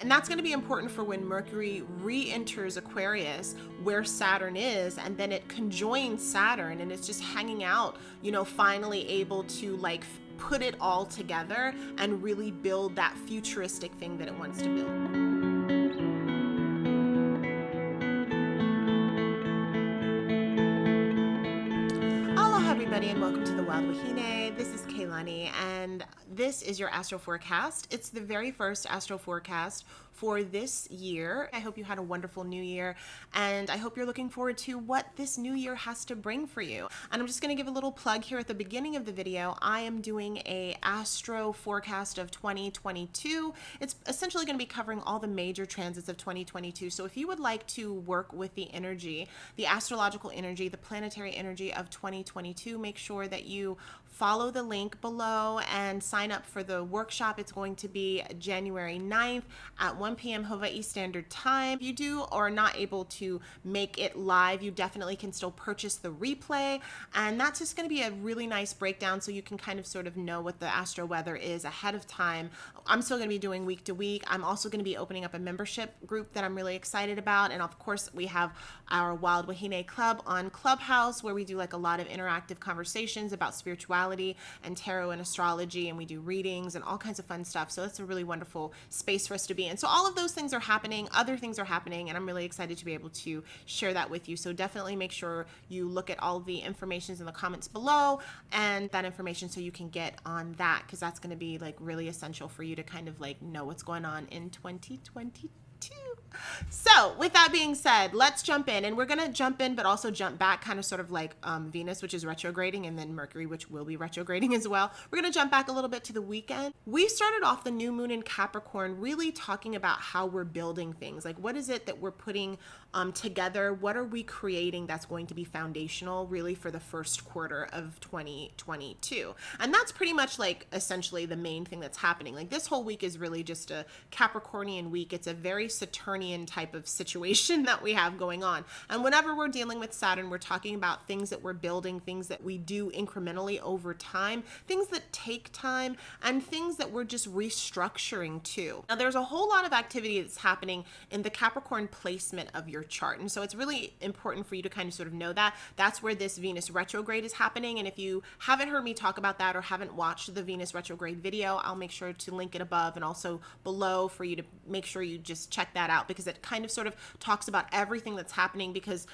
And that's going to be important for when Mercury re-enters Aquarius, where Saturn is, and then it conjoins Saturn and it's just hanging out, finally able to like put it all together and really build that futuristic thing that it wants to build. Aloha everybody and welcome to the Wild Wahine. This is Kaylani and this is your Astro Forecast. It's the very first Astro Forecast for this year. I hope you had a wonderful new year and I hope you're looking forward to what this new year has to bring for you. And I'm just going to give a little plug here at the beginning of the video. I am doing a Astro Forecast of 2022. It's essentially going to be covering all the major transits of 2022. So if you would like to work with the energy, the astrological energy, the planetary energy of 2022, make sure that you follow the link below and sign up for the workshop. It's going to be January 9th at 1 p.m. Hawaii Standard Time. If you do or are not able to make it live, you definitely can still purchase the replay. And that's just going to be a really nice breakdown so you can kind of sort of know what the astro weather is ahead of time. I'm still going to be doing week to week. I'm also going to be opening up a membership group that I'm really excited about. And of course, we have our Wild Wahine Club on Clubhouse where we do like a lot of interactive conversations about spirituality and tarot and astrology, and we do readings and all kinds of fun stuff. So that's a really wonderful space for us to be in. So all of those things are happening, other things are happening, and I'm really excited to be able to share that with you. So definitely make sure you look at all the information in the comments below and that information so you can get on that, because that's going to be like really essential for you to kind of like know what's going on in 2022. So with that being said, let's jump in, and we're going to jump in but also jump back, kind of sort of like Venus, which is retrograding, and then Mercury, which will be retrograding as well. We're going to jump back a little bit to the weekend. We started off the new moon in Capricorn really talking about how we're building things. Like, what is it that we're putting together? What are we creating that's going to be foundational really for the first quarter of 2022? And that's pretty much like essentially the main thing that's happening. Like, this whole week is really just a Capricornian week. It's a very Saturnian type of situation that we have going on. And whenever we're dealing with Saturn, we're talking about things that we're building, things that we do incrementally over time, things that take time, and things that we're just restructuring too. Now, there's a whole lot of activity that's happening in the Capricorn placement of your chart. And so it's really important for you to kind of sort of know that. That's where this Venus retrograde is happening. And if you haven't heard me talk about that or haven't watched the Venus retrograde video, I'll make sure to link it above and also below for you to make sure you just check that out, because it kind of sort of talks about everything that's happening, because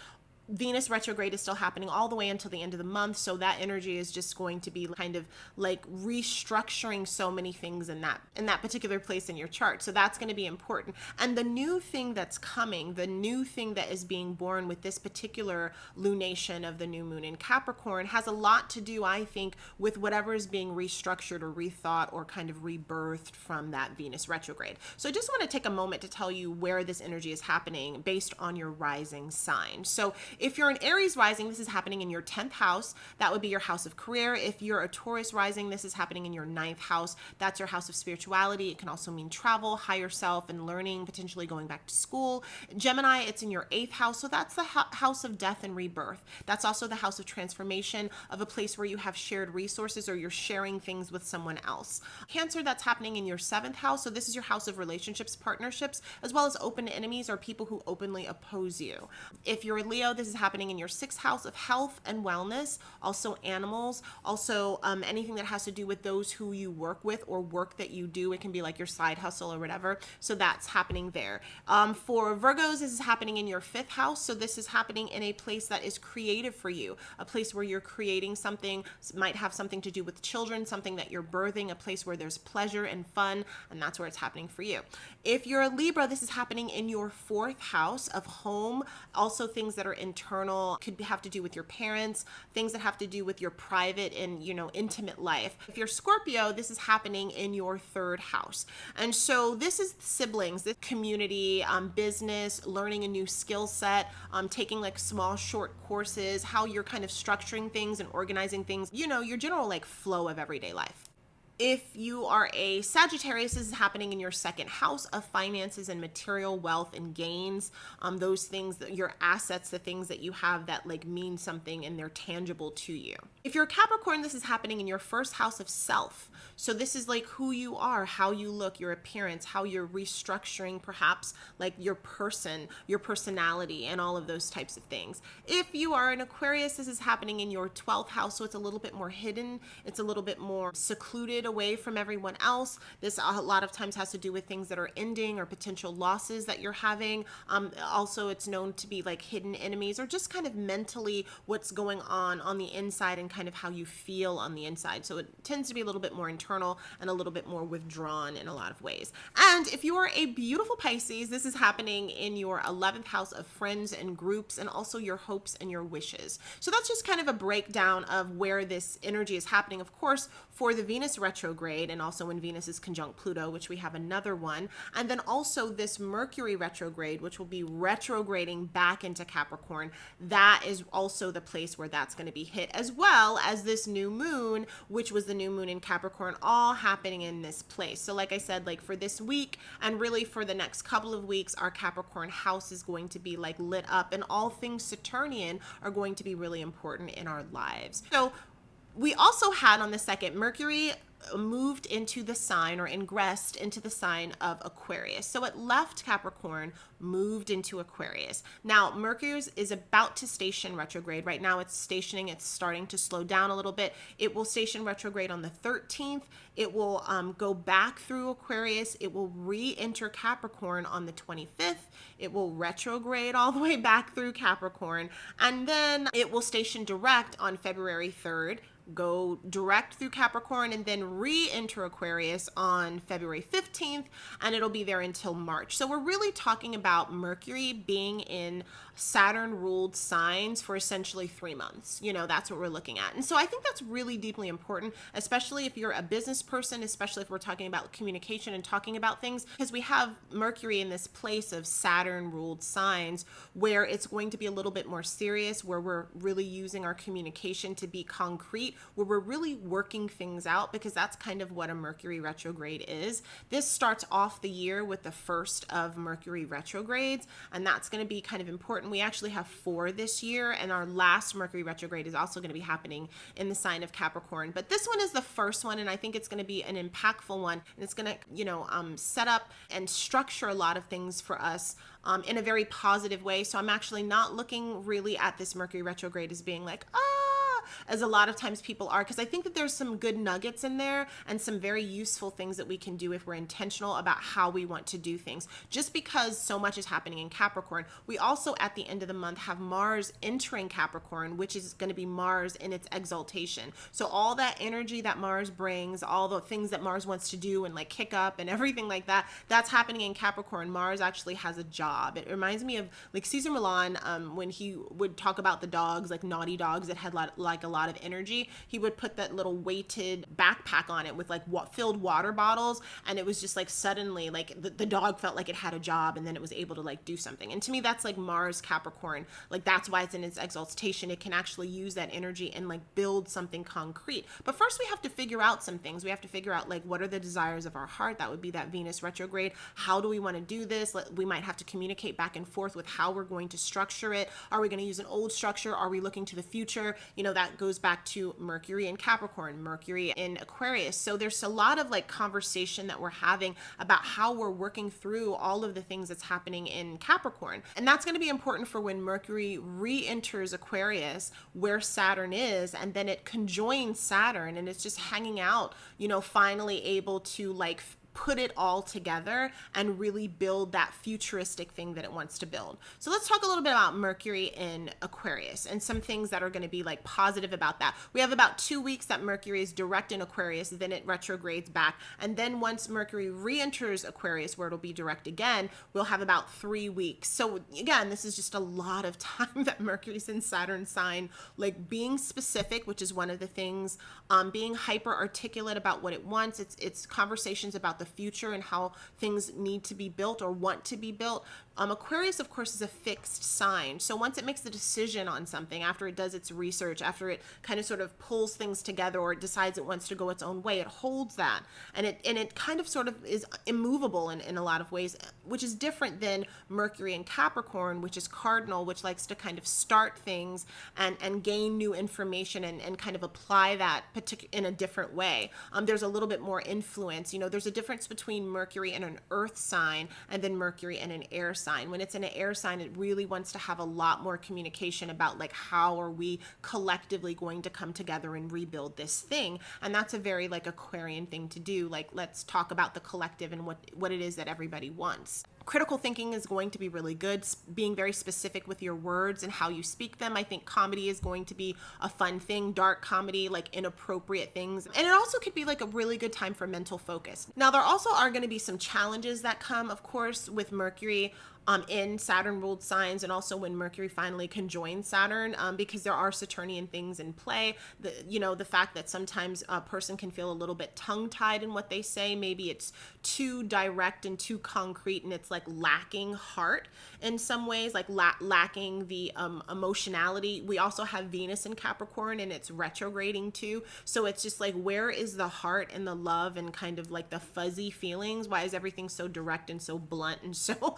Venus retrograde is still happening all the way until the end of the month. So that energy is just going to be kind of like restructuring so many things in that particular place in your chart. So that's going to be important. And the new thing that's coming, the new thing that is being born with this particular lunation of the new moon in Capricorn has a lot to do, I think, with whatever is being restructured or rethought or kind of rebirthed from that Venus retrograde. So I just want to take a moment to tell you where this energy is happening based on your rising sign. So if you're an Aries rising, this is happening in your 10th house. That would be your house of career. If you're a Taurus rising, this is happening in your 9th house. That's your house of spirituality. It can also mean travel, higher self, and learning, potentially going back to school. Gemini, it's in your 8th house. So that's the house of death and rebirth. That's also the house of transformation, of a place where you have shared resources or you're sharing things with someone else. Cancer, that's happening in your 7th house. So this is your house of relationships, partnerships, as well as open enemies or people who openly oppose you. If you're a Leo, this is happening in your 6th house of health and wellness, also animals, also anything that has to do with those who you work with or work that you do. It can be like your side hustle or whatever. So that's happening there. For Virgos, this is happening in your 5th house. So this is happening in a place that is creative for you, a place where you're creating something, might have something to do with children, something that you're birthing, a place where there's pleasure and fun, and that's where it's happening for you. If you're a Libra, this is happening in your 4th house of home, also things that are internal, could have to do with your parents, things that have to do with your private and, intimate life. If you're Scorpio, this is happening in your 3rd house. And so this is siblings, this community, business, learning a new skill set, taking like small, short courses, how you're kind of structuring things and organizing things, your general like flow of everyday life. If you are a Sagittarius, this is happening in your second house of finances and material wealth and gains. Those things, that your assets, the things that you have that like mean something and they're tangible to you. If you're a Capricorn, this is happening in your first house of self. So this is like who you are, how you look, your appearance, how you're restructuring perhaps like your person, your personality, and all of those types of things. If you are an Aquarius, this is happening in your 12th house. So it's a little bit more hidden. It's a little bit more secluded away from everyone else. This a lot of times has to do with things that are ending or potential losses that you're having. Also, it's known to be like hidden enemies or just kind of mentally what's going on the inside and kind of how you feel on the inside. So it tends to be a little bit more internal and a little bit more withdrawn in a lot of ways. And if you are a beautiful Pisces, this is happening in your 11th house of friends and groups and also your hopes and your wishes. So that's just kind of a breakdown of where this energy is happening. Of course, for the Venus retrograde and also when Venus is conjunct Pluto, which we have another one. And then also this Mercury retrograde, which will be retrograding back into Capricorn. That is also the place where that's going to be hit, as well as this new moon, which was the new moon in Capricorn, all happening in this place. So like I said, like for this week and really for the next couple of weeks, our Capricorn house is going to be like lit up and all things Saturnian are going to be really important in our lives. So we also had on the second, Mercury moved into the sign or ingressed into the sign of Aquarius. So it left Capricorn, moved into Aquarius. Now, Mercury is about to station retrograde. Right now it's stationing. It's starting to slow down a little bit. It will station retrograde on the 13th. It will go back through Aquarius. It will re-enter Capricorn on the 25th. It will retrograde all the way back through Capricorn. And then it will station direct on February 3rd, go direct through Capricorn, and then re-enter Aquarius on February 15th, and it'll be there until March. So we're really talking about Mercury being in Saturn ruled signs for essentially 3 months. You know, that's what we're looking at. And so I think that's really deeply important, especially if you're a business person, especially if we're talking about communication and talking about things, because we have Mercury in this place of Saturn ruled signs where it's going to be a little bit more serious, where we're really using our communication to be concrete, where we're really working things out, because that's kind of what a Mercury retrograde is. This starts off the year with the first of Mercury retrogrades, and that's going to be kind of important. We actually have 4 this year, and our last Mercury retrograde is also going to be happening in the sign of Capricorn. But this one is the first one, and I think it's going to be an impactful one, and it's going to, set up and structure a lot of things for us in a very positive way. So I'm actually not looking really at this Mercury retrograde as being like, as a lot of times people are, because I think that there's some good nuggets in there and some very useful things that we can do if we're intentional about how we want to do things. Just because so much is happening in Capricorn, we also at the end of the month have Mars entering Capricorn, which is going to be Mars in its exaltation. So all that energy that Mars brings, all the things that Mars wants to do and like kick up and everything like that, that's happening in Capricorn. Mars actually has a job. It reminds me of like Cesar Millan when he would talk about the dogs, like naughty dogs that had like a lot of energy. He would put that little weighted backpack on it with like filled water bottles, and it was just like suddenly like the dog felt like it had a job, and then it was able to like do something. And to me, that's like Mars Capricorn. Like that's why it's in its exaltation. It can actually use that energy and like build something concrete. But first we have to figure out some things. We have to figure out like what are the desires of our heart. That would be that Venus retrograde. How do we want to do this? We might have to communicate back and forth with how we're going to structure it. Are we going to use an old structure? Are we looking to the future? You know, that goes back to Mercury in Capricorn, Mercury in Aquarius. So there's a lot of like conversation that we're having about how we're working through all of the things that's happening in Capricorn. And that's going to be important for when Mercury re-enters Aquarius, where Saturn is, and then it conjoins Saturn and it's just hanging out, you know, finally able to like put it all together and really build that futuristic thing that it wants to build. So let's talk a little bit about Mercury in Aquarius and some things that are going to be like positive about that. We have about 2 weeks that Mercury is direct in Aquarius, then it retrogrades back. And then once Mercury re-enters Aquarius, where it'll be direct again, we'll have about 3 weeks. So again, this is just a lot of time that Mercury's in Saturn sign, like being specific, which is one of the things, being hyper articulate about what it wants. It's conversations about the future and how things need to be built or want to be built, Aquarius, of course, is a fixed sign. So once it makes a decision on something, after it does its research, after it kind of sort of pulls things together or it decides it wants to go its own way, it holds that. And it kind of sort of is immovable in a lot of ways, which is different than Mercury and Capricorn, which is cardinal, which likes to kind of start things and gain new information and kind of apply that in a different way. There's a little bit more influence. You know, there's a difference between Mercury and an earth sign and then Mercury and an air sign. When it's in an air sign, it really wants to have a lot more communication about like how are we collectively going to come together and rebuild this thing. And that's a very like Aquarian thing to do. Like, let's talk about the collective and what it is that everybody wants. Critical thinking is going to be really good, being very specific with your words and how you speak them. I think comedy is going to be a fun thing, dark comedy, like inappropriate things. And it also could be like a really good time for mental focus. Now, there also are going to be some challenges that come, of course, with Mercury in Saturn ruled signs, and also when Mercury finally conjoins Saturn, because there are Saturnian things in play. The fact that sometimes a person can feel a little bit tongue tied in what they say. Maybe it's too direct and too concrete, and it's like lacking heart in some ways, like lacking the emotionality. We also have Venus in Capricorn, and it's retrograding too. So it's just like, where is the heart and the love and kind of like the fuzzy feelings? Why is everything so direct and so blunt and so,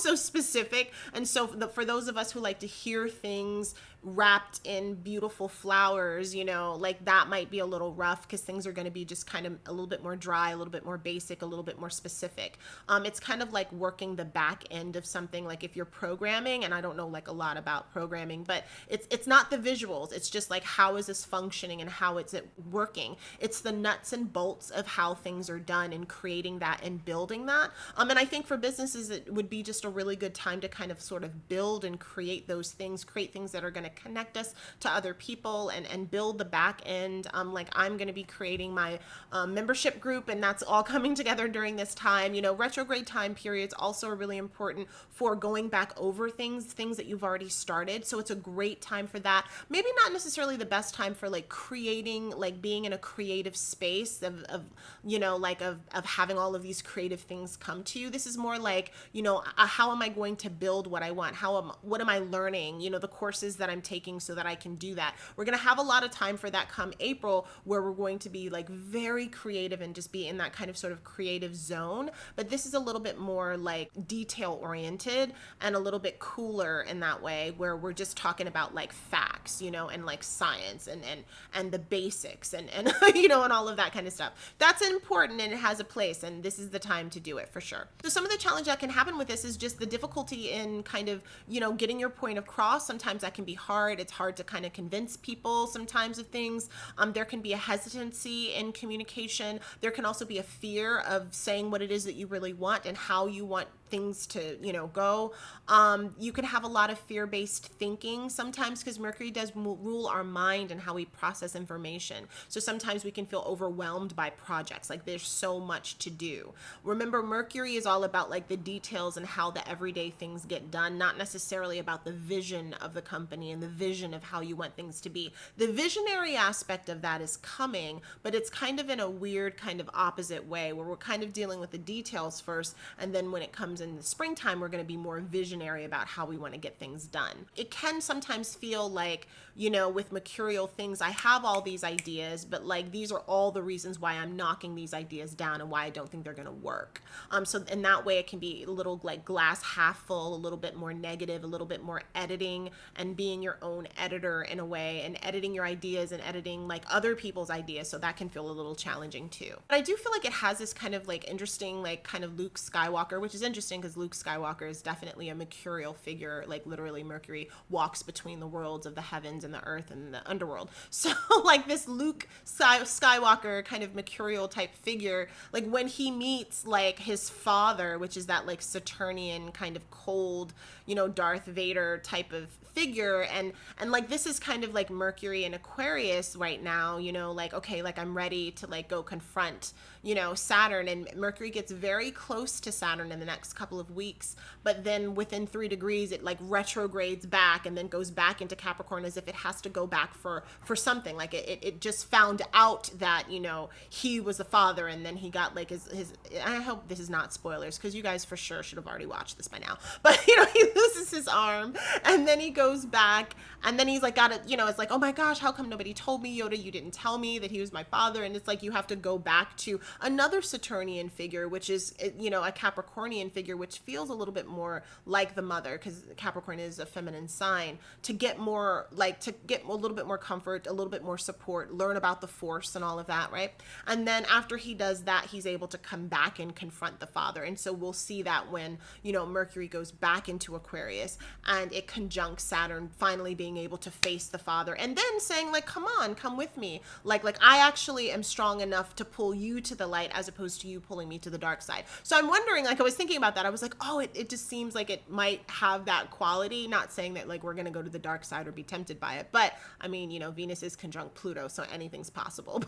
so specific? And so for those of us who like to hear things wrapped in beautiful flowers, like that might be a little rough, because things are going to be just kind of a little bit more dry, a little bit more basic, a little bit more specific. It's kind of like working the back end of something. Like if you're programming, and I don't know like a lot about programming, but it's not the visuals. It's just like, how is this functioning and how is it working? It's the nuts and bolts of how things are done and creating that and building that. And I think for businesses, it would be just a really good time to kind of sort of build and create those things, create things that are going to connect us to other people and build the back end. Like I'm going to be creating my membership group, and that's all coming together during this time. Retrograde time periods also are really important for going back over things that you've already started. So it's a great time for that. Maybe not necessarily the best time for like creating, like being in a creative space of having all of these creative things come to you. This is more like, how am I going to build what I want? What am I learning? The courses that I'm taking so that I can do that. We're going to have a lot of time for that come April, where we're going to be like very creative and just be in that kind of sort of creative zone. But this is a little bit more like detail oriented and a little bit cooler in that way, where we're just talking about like facts, and like science and the basics and and all of that kind of stuff. That's important, and it has a place, and this is the time to do it for sure. So some of the challenge that can happen with this is just the difficulty in kind of, getting your point across. Sometimes that can be hard. It's hard to kind of convince people sometimes of things. There can be a hesitancy in communication. There can also be a fear of saying what it is that you really want and how you want things to, go. You can have a lot of fear-based thinking sometimes, because Mercury does rule our mind and how we process information. So sometimes we can feel overwhelmed by projects. Like there's so much to do. Remember, Mercury is all about like the details and how the everyday things get done, not necessarily about the vision of the company and the vision of how you want things to be. The visionary aspect of that is coming, but it's kind of in a weird kind of opposite way, where we're kind of dealing with the details first, and then when it comes in the springtime, we're going to be more visionary about how we want to get things done. It can sometimes feel like, with mercurial things, I have all these ideas, but like these are all the reasons why I'm knocking these ideas down and why I don't think they're going to work. So in that way, it can be a little like glass half full, a little bit more negative, a little bit more editing and being your own editor in a way, and editing your ideas and editing like other people's ideas. So that can feel a little challenging too. But I do feel like it has this kind of like interesting, like kind of Luke Skywalker, which is interesting because Luke Skywalker is definitely a mercurial figure. Like literally Mercury walks between the worlds of the heavens and the earth and the underworld. So like this Luke Skywalker kind of mercurial type figure, like when he meets like his father, which is that like Saturnian kind of cold, Darth Vader type of figure, and like this is kind of like Mercury and Aquarius right now, like, okay, like I'm ready to like go confront, Saturn, and Mercury gets very close to Saturn in the next couple of weeks, but then within 3 degrees, it like retrogrades back and then goes back into Capricorn as if it has to go back for something. Like it just found out that, you know, he was the father, and then he got like his I hope this is not spoilers, because you guys for sure should have already watched this by now, but you know, he loses his arm and then he goes back, and then he's like, got it, you know, it's like, oh my gosh, how come nobody told me, Yoda, you didn't tell me that he was my father? And it's like, you have to go back to another Saturnian figure, which is, you know, a Capricornian figure, which feels a little bit more like the mother, because Capricorn is a feminine sign, to get more, like, to get a little bit more comfort, a little bit more support, learn about the force and all of that, right? And then after he does that, he's able to come back and confront the father. And so we'll see that when, you know, Mercury goes back into Aquarius and it conjuncts Saturn, finally being able to face the father, and then saying like, come on, come with me. Like I actually am strong enough to pull you to the light as opposed to you pulling me to the dark side. So I'm wondering, like, I was thinking about that. I was like, oh, it just seems like it might have that quality. Not saying that like we're going to go to the dark side or be tempted by it, but I mean, you know, Venus is conjunct Pluto, so anything's possible.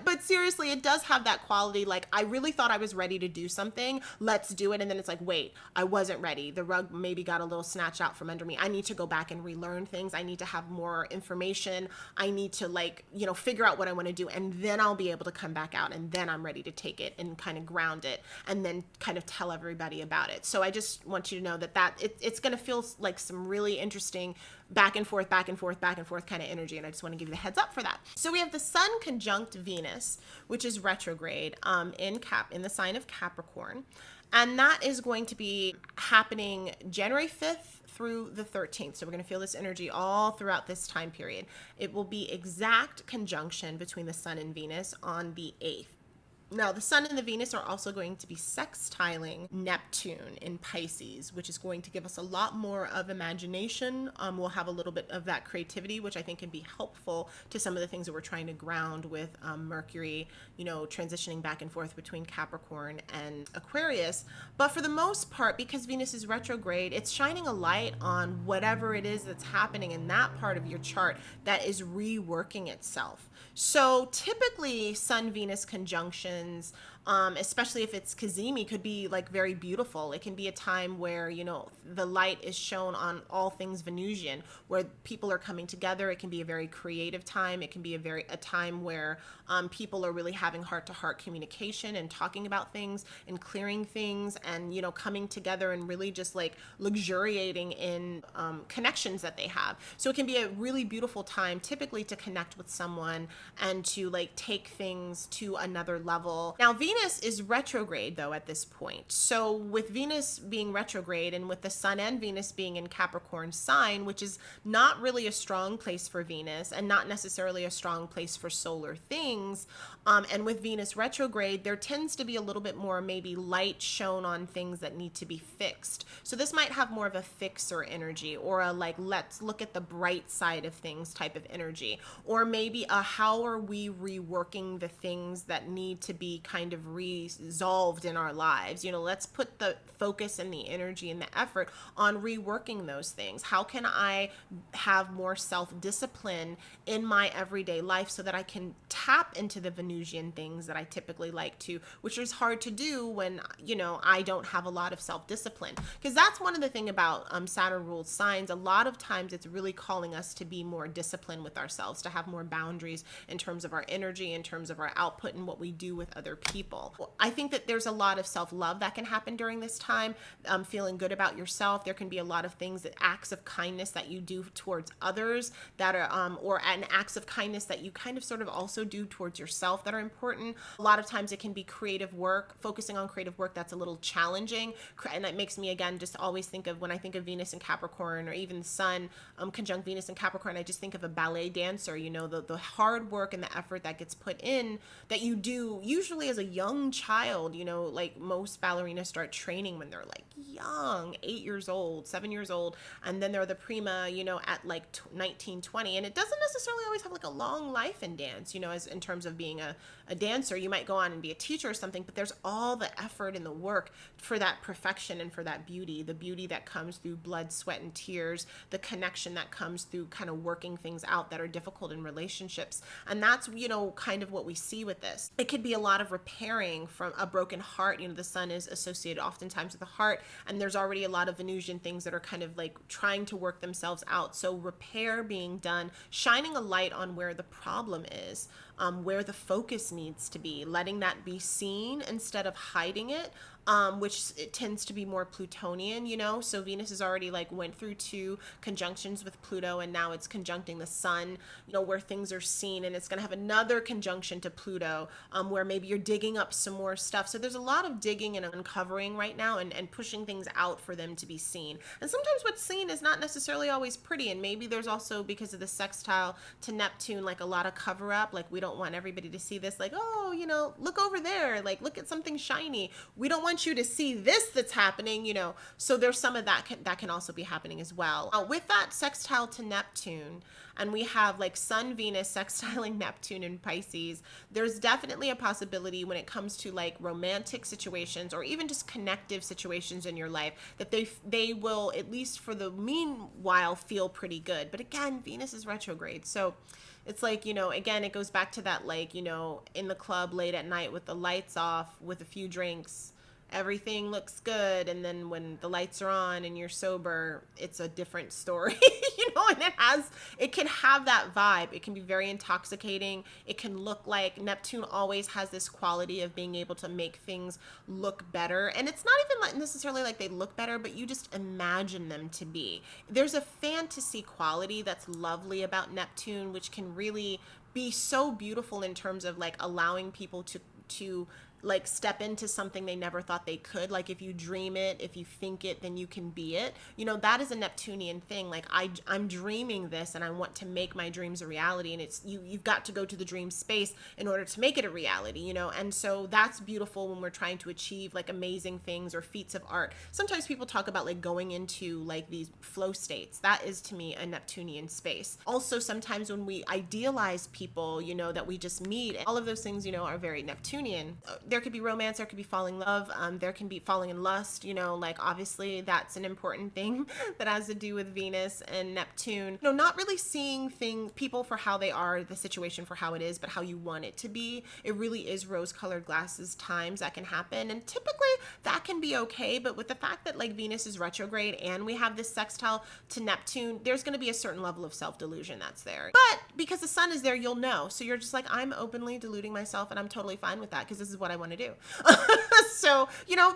But seriously, it does have that quality. Like, I really thought I was ready to do something. Let's do it. And then it's like, wait, I wasn't ready. The rug maybe got a little snatched out from under me. I need to go back and relearn things. I need to have more information. I need to, like, you know, figure out what I want to do. And then I'll be able to come back out. And then I'm ready to take it and kind of ground it and then kind of tell everybody about it. So I just want you to know that it's going to feel like some really interesting back and forth kind of energy. And I just want to give you the heads up for that. So we have the Sun conjunct Venus, which is retrograde in the sign of Capricorn. And that is going to be happening January 5th through the 13th. So we're going to feel this energy all throughout this time period. It will be exact conjunction between the Sun and Venus on the 8th. Now, the Sun and the Venus are also going to be sextiling Neptune in Pisces, which is going to give us a lot more of imagination. We'll have a little bit of that creativity, which I think can be helpful to some of the things that we're trying to ground with Mercury, you know, transitioning back and forth between Capricorn and Aquarius. But for the most part, because Venus is retrograde, it's shining a light on whatever it is that's happening in that part of your chart that is reworking itself. So typically Sun-Venus conjunctions, especially if it's cazimi, could be like very beautiful. It can be a time where, you know, the light is shown on all things Venusian, where people are coming together. It can be a very creative time. It can be a time where people are really having heart-to-heart communication and talking about things and clearing things and, you know, coming together and really just like luxuriating in connections that they have. So it can be a really beautiful time typically to connect with someone and to like take things to another level. Now, Venus is retrograde though at this point. So with Venus being retrograde and with the Sun and Venus being in Capricorn sign, which is not really a strong place for Venus and not necessarily a strong place for solar things, and with Venus retrograde, there tends to be a little bit more maybe light shown on things that need to be fixed. So this might have more of a fixer energy, or a like, let's look at the bright side of things type of energy, or maybe a how are we reworking the things that need to be kind of resolved in our lives. You know, let's put the focus and the energy and the effort on reworking those things. How can I have more self-discipline in my everyday life so that I can tap into the Venusian things that I typically like to, which is hard to do when, you know, I don't have a lot of self-discipline. Because that's one of the things about Saturn ruled signs. A lot of times it's really calling us to be more disciplined with ourselves, to have more boundaries in terms of our energy, in terms of our output and what we do with other people. I think that there's a lot of self-love that can happen during this time, feeling good about yourself. There can be a lot of things, that acts of kindness that you do towards others that are, or an acts of kindness that you kind of sort of also do towards yourself that are important. A lot of times it can be creative work, focusing on creative work that's a little challenging. And that makes me, again, just always think of, when I think of Venus and Capricorn, or even Sun conjunct Venus and Capricorn, I just think of a ballet dancer, you know, the hard work and the effort that gets put in that you do usually as a young child. You know, like most ballerinas start training when they're like young, 8 years old, 7 years old, and then they're the prima, you know, at like 19, 20. And it doesn't necessarily always have like a long life in dance, you know, as in terms of being a dancer. You might go on and be a teacher or something, but there's all the effort and the work for that perfection and for that beauty, the beauty that comes through blood, sweat, and tears, the connection that comes through kind of working things out that are difficult in relationships. And that's, you know, kind of what we see with this. It could be a lot of repair repairing from a broken heart. The sun is associated oftentimes with the heart, and there's already a lot of Venusian things that are kind of like trying to work themselves out. So repair being done, shining a light on where the problem is, where the focus needs to be, letting that be seen instead of hiding it. Which it tends to be more Plutonian, so Venus has already like went through 2 conjunctions with Pluto, and now it's conjuncting the sun, where things are seen, and it's going to have another conjunction to Pluto, where maybe you're digging up some more stuff. So there's a lot of digging and uncovering right now, and pushing things out for them to be seen. And sometimes what's seen is not necessarily always pretty, and maybe there's also, because of the sextile to Neptune, like a lot of cover up. Like, we don't want everybody to see this, like, oh, look over there, like, look at something shiny. We don't want you to see this that's happening, so there's some of that can also be happening as well. With that sextile to Neptune, and we have like Sun, Venus sextiling Neptune in Pisces, there's definitely a possibility when it comes to like romantic situations or even just connective situations in your life that they will, at least for the meanwhile, feel pretty good. But again, Venus is retrograde, so it's like, again, it goes back to that, like, in the club late at night with the lights off, with a few drinks, everything looks good, and then when the lights are on and you're sober, it's a different story. And it can have that vibe. It can be very intoxicating. It can look like Neptune always has this quality of being able to make things look better, and it's not even necessarily like they look better, but you just imagine them to be. There's a fantasy quality that's lovely about Neptune, which can really be so beautiful in terms of like allowing people to like step into something they never thought they could. Like, if you dream it, if you think it, then you can be it. That is a Neptunian thing. Like, I'm dreaming this and I want to make my dreams a reality, and it's you've got to go to the dream space in order to make it a reality, and so that's beautiful when we're trying to achieve like amazing things or feats of art. Sometimes people talk about like going into like these flow states. That is, to me, a Neptunian space. Also, sometimes when we idealize people, that we just meet, all of those things, are very Neptunian. There could be romance, there could be falling in love, there can be falling in lust, like obviously that's an important thing that has to do with Venus and Neptune. Not really seeing people for how they are, the situation for how it is, but how you want it to be. It really is rose-colored glasses times that can happen, and typically that can be okay. But with the fact that like Venus is retrograde and we have this sextile to Neptune, there's going to be a certain level of self-delusion that's there. But because the sun is there, you'll know. So you're just like, I'm openly deluding myself, and I'm totally fine with that because this is what I want to do. So,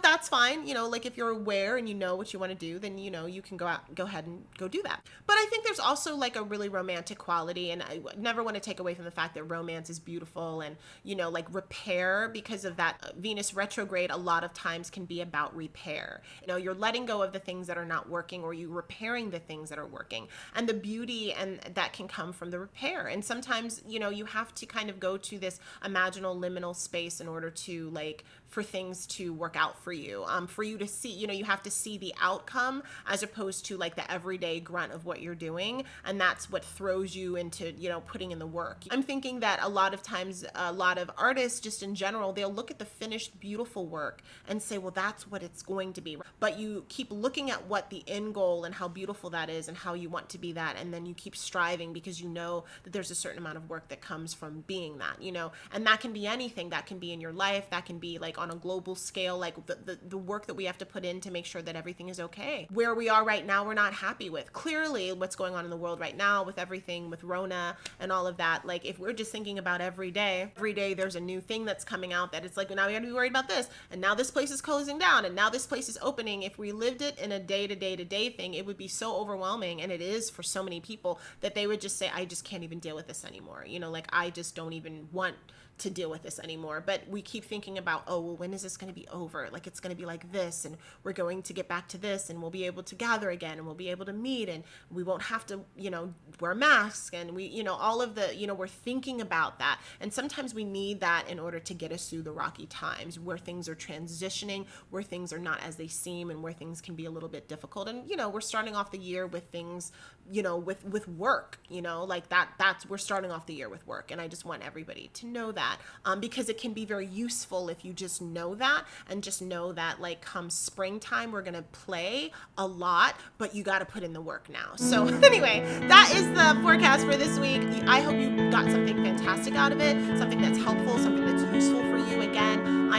that's fine. Like, if you're aware and you know what you want to do, then, you can go ahead and go do that. But I think there's also like a really romantic quality, and I never want to take away from the fact that romance is beautiful, and, like repair, because of that Venus retrograde a lot of times can be about repair. You're letting go of the things that are not working, or you repairing the things that are working, and the beauty and that can come from the repair. And sometimes, you have to kind of go to this imaginal liminal space in order to like for things to work out for you to see, you have to see the outcome as opposed to like the everyday grunt of what you're doing. And that's what throws you into, putting in the work. I'm thinking that a lot of times, a lot of artists just in general, they'll look at the finished, beautiful work and say, well, that's what it's going to be. But you keep looking at what the end goal and how beautiful that is and how you want to be that. And then you keep striving because you know that there's a certain amount of work that comes from being that, and that can be anything. That can be in your life. That can be like on a global scale, like the work that we have to put in to make sure that everything is okay. Where we are right now, we're not happy with. Clearly, what's going on in the world right now with everything, with Rona and all of that, like if we're just thinking about every day there's a new thing that's coming out that it's like, well, now we gotta be worried about this, and now this place is closing down, and now this place is opening. If we lived it in a day-to-day thing, it would be so overwhelming, and it is for so many people, that they would just say, I just can't even deal with this anymore. Like I just don't even want to deal with this anymore. But we keep thinking about, oh, well, when is this going to be over? Like, it's going to be like this, and we're going to get back to this, and we'll be able to gather again, and we'll be able to meet, and we won't have to, wear masks, and we, all of the, we're thinking about that. And sometimes we need that in order to get us through the rocky times where things are transitioning, where things are not as they seem, and where things can be a little bit difficult. And, we're starting off the year with things, with work, like we're starting off the year with work. And I just want everybody to know that. Because it can be very useful if you just know that, and just know that like come springtime, we're going to play a lot, but you got to put in the work now. So anyway, that is the forecast for this week. I hope you got something fantastic out of it, something that's helpful, something that's useful for you. Again,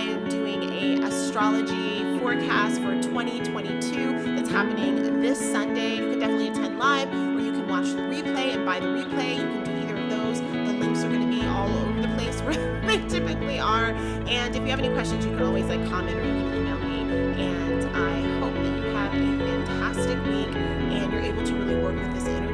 astrology forecast for 2022 that's happening this Sunday. You can definitely attend live, or you can watch the replay and buy the replay. You can do either of those. The links are going to be all over the place where they typically are. And if you have any questions, you can always comment, or you can email me. And I hope that you have a fantastic week and you're able to really work with this energy